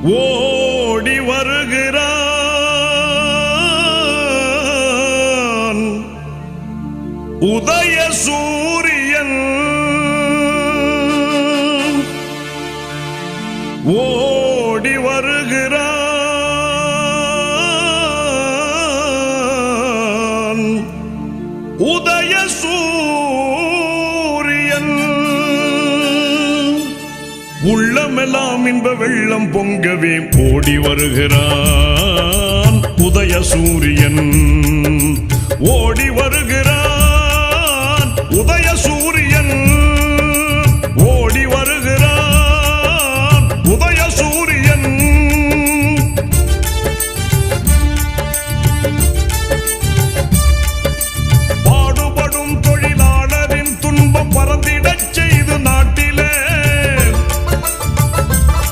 ஓடி வருகிறான் உதய சூரியன் ஓடி வருகிறான் உதய சூரியன் உள்ளமெல்லாம் இன்ப வெள்ளம் பொங்கவே ஓடி வருகிறான் உதய சூரியன் ஓடி வருகிறான்